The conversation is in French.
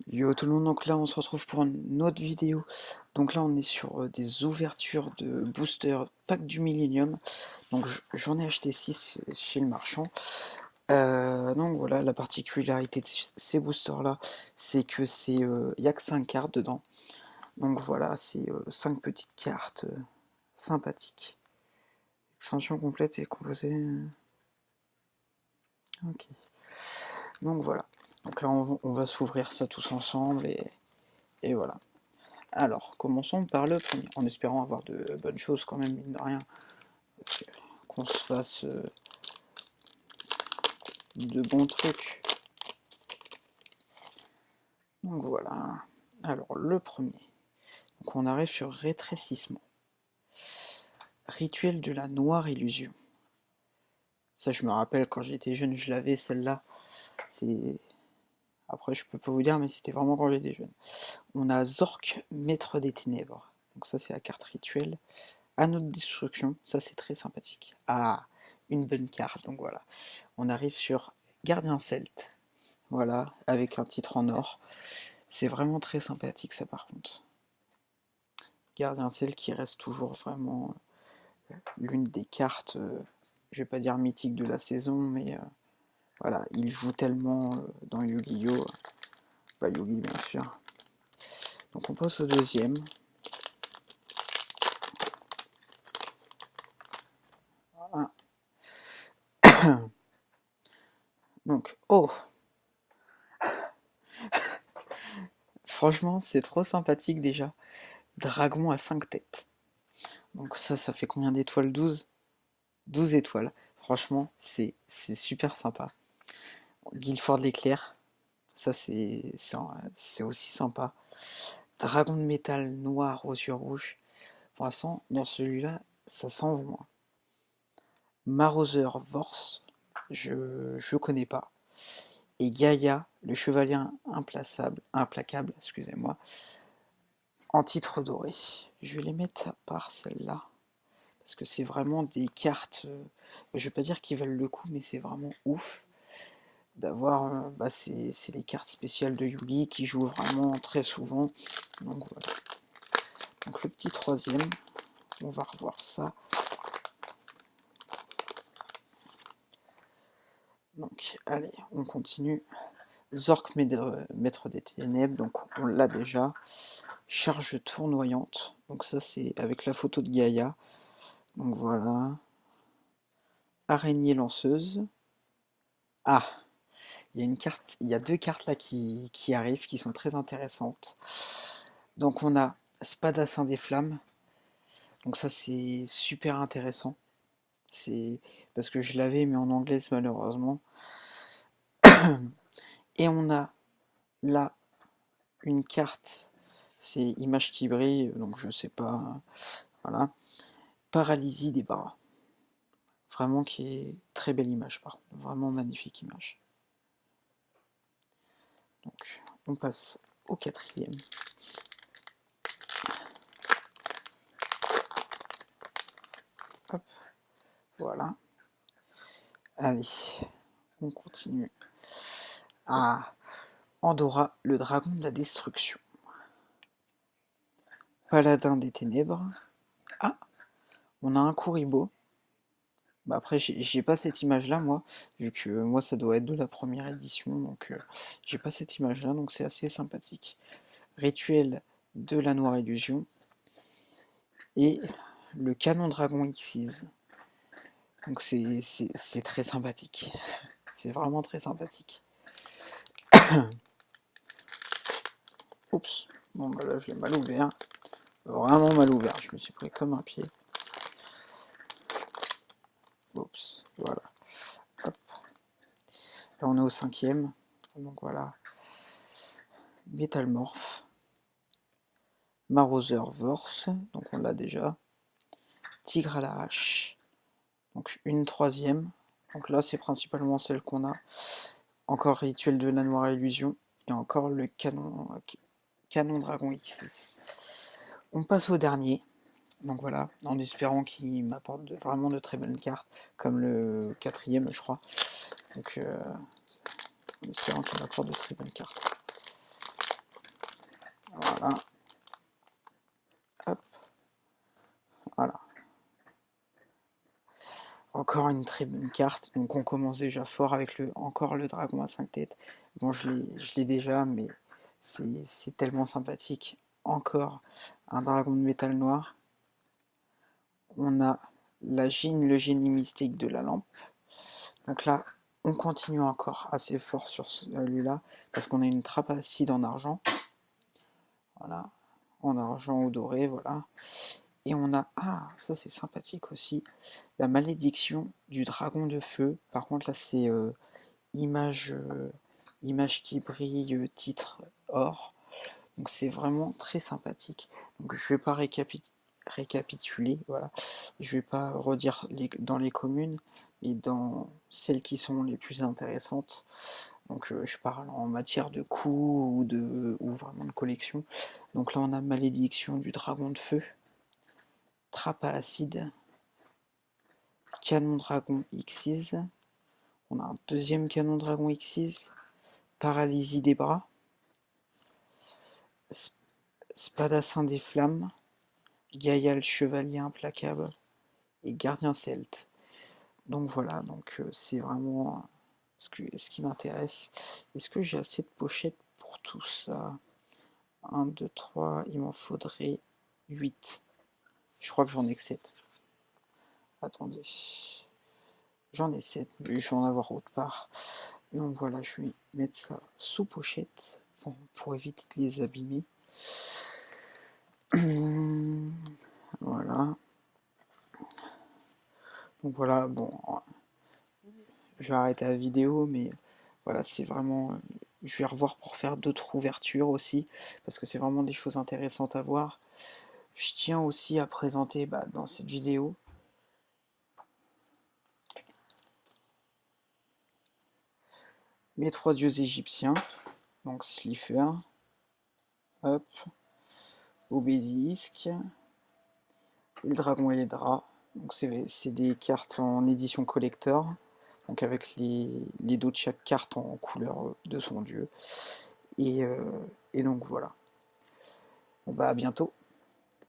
Yo tout le monde, donc là on se retrouve pour une autre vidéo. Donc là on est sur des ouvertures de boosters pack du Millennium. Donc j'en ai acheté 6 chez le marchand. Donc voilà, la particularité de ces boosters là, c'est que c'est y a que 5 cartes dedans. Donc voilà, c'est 5 petites cartes sympathiques. Extension complète et composée. Ok. Donc voilà. Donc là on va s'ouvrir ça tous ensemble et voilà. Alors, commençons par le premier, en espérant avoir de bonnes choses quand même, mine de rien. Qu'on se fasse de bons trucs. Donc voilà. Alors, le premier. Donc on arrive sur rétrécissement. Rituel de la noire illusion. Ça, je me rappelle quand j'étais jeune, je l'avais celle-là. C'est. Après, je peux pas vous dire, mais c'était vraiment quand j'étais jeune. On a Zork, maître des ténèbres. Donc ça, c'est la carte rituelle. Anneau de destruction, ça c'est très sympathique. Ah, une bonne carte, donc voilà. On arrive sur Gardien Celte, voilà, avec un titre en or. C'est vraiment très sympathique ça par contre. Gardien Celte qui reste toujours vraiment l'une des cartes, je vais pas dire mythique de la saison, mais voilà, il joue tellement dans Yu-Gi-Oh! Bah Yugi bien sûr. Donc on passe au deuxième. Voilà. Donc, oh, franchement c'est trop sympathique déjà. Dragon à 5 têtes. Donc ça fait combien d'étoiles? 12 étoiles. Franchement, c'est super sympa. Guilford l'éclair, ça c'est aussi sympa. Dragon de métal noir aux yeux rouges. Pour l'instant, dans celui-là, ça sent bon. Maraudeur Vorse, je connais pas. Et Gaïa, le chevalier implacable, excusez-moi, en titre doré. Je vais les mettre à part celle-là. Parce que c'est vraiment des cartes, je vais pas dire qu'ils valent le coup, mais c'est vraiment ouf d'avoir, bah c'est les cartes spéciales de Yugi qui jouent vraiment très souvent. Donc voilà. Donc le petit troisième, on va revoir ça. Donc allez, on continue. Zork, maître des ténèbres, donc on l'a déjà. Charge tournoyante, donc ça c'est avec la photo de Gaïa. Donc voilà. Araignée lanceuse. Ah, il y a deux cartes là qui arrivent, qui sont très intéressantes. Donc on a Spadassin des Flammes. Donc ça c'est super intéressant. C'est parce que je l'avais mais en anglaise malheureusement. Et on a là une carte, c'est image qui brille, donc je sais pas. Voilà. Paralysie des bras. Vraiment qui est très belle image par contre. Vraiment magnifique image. Donc on passe au quatrième. Hop, voilà. Allez, on continue. Ah, Andorra, le dragon de la destruction. Paladin des ténèbres. Ah, on a un Kuribo. Bah après, j'ai pas cette image-là, moi, vu que moi, ça doit être de la première édition, donc j'ai pas cette image-là, donc c'est assez sympathique. Rituel de la Noire Illusion. Et le canon dragon Xyz. Donc c'est très sympathique. C'est vraiment très sympathique. Oups. Bon bah là je l'ai mal ouvert. Vraiment mal ouvert. Je me suis pris comme un pied. Oups. Voilà. Hop. Là on est au cinquième. Donc voilà. Métalmorph. Maraudeur Vorse. Donc on l'a déjà. Tigre à la hache. Donc une troisième. Donc là c'est principalement celle qu'on a. Encore Rituel de la Noire Illusion. Et encore le canon dragon X. On passe au dernier. Donc voilà, en espérant qu'il m'apporte vraiment de très bonnes cartes, comme le quatrième, je crois. Donc en espérant qu'il m'apporte de très bonnes cartes. Voilà. Hop. Voilà. Encore une très bonne carte. Donc on commence déjà fort avec encore le dragon à 5 têtes. Bon, je l'ai déjà, mais c'est tellement sympathique. Encore un dragon de métal noir. On a le génie mystique de la lampe. Donc là, on continue encore assez fort sur celui-là, parce qu'on a une trappe acide en argent. Voilà, en argent ou doré, voilà. Et on a, ça c'est sympathique aussi, la malédiction du dragon de feu. Par contre là c'est image, image qui brille, titre or. Donc c'est vraiment très sympathique. Donc je vais pas récapituler, voilà. Je vais pas redire dans les communes, mais dans celles qui sont les plus intéressantes. Donc je parle en matière de coût ou vraiment de collection. Donc là on a malédiction du dragon de feu, trappe à acide, canon dragon Xyz. On a un deuxième canon dragon Xyz, paralysie des bras, spadassin des flammes, Gaïa le chevalier implacable et gardien celte. Donc voilà, donc c'est vraiment ce qui m'intéresse. Est-ce que j'ai assez de pochettes pour tout ça? 1, 2, 3, il m'en faudrait 8. Je crois que j'en ai que 7. Attendez. J'en ai 7, mais je vais en avoir autre part. Donc voilà, je vais mettre ça sous pochette pour éviter de les abîmer. Voilà. Donc voilà, bon, je vais arrêter la vidéo, mais voilà, c'est vraiment... Je vais revoir pour faire d'autres ouvertures aussi, parce que c'est vraiment des choses intéressantes à voir. Je tiens aussi à présenter dans cette vidéo mes 3 dieux égyptiens. Donc Slifer, hop, Obélisque, et le dragon et les draps. Donc c'est des cartes en édition collector, donc avec les dos de chaque carte en couleur de son dieu. Et donc voilà. Bon à bientôt.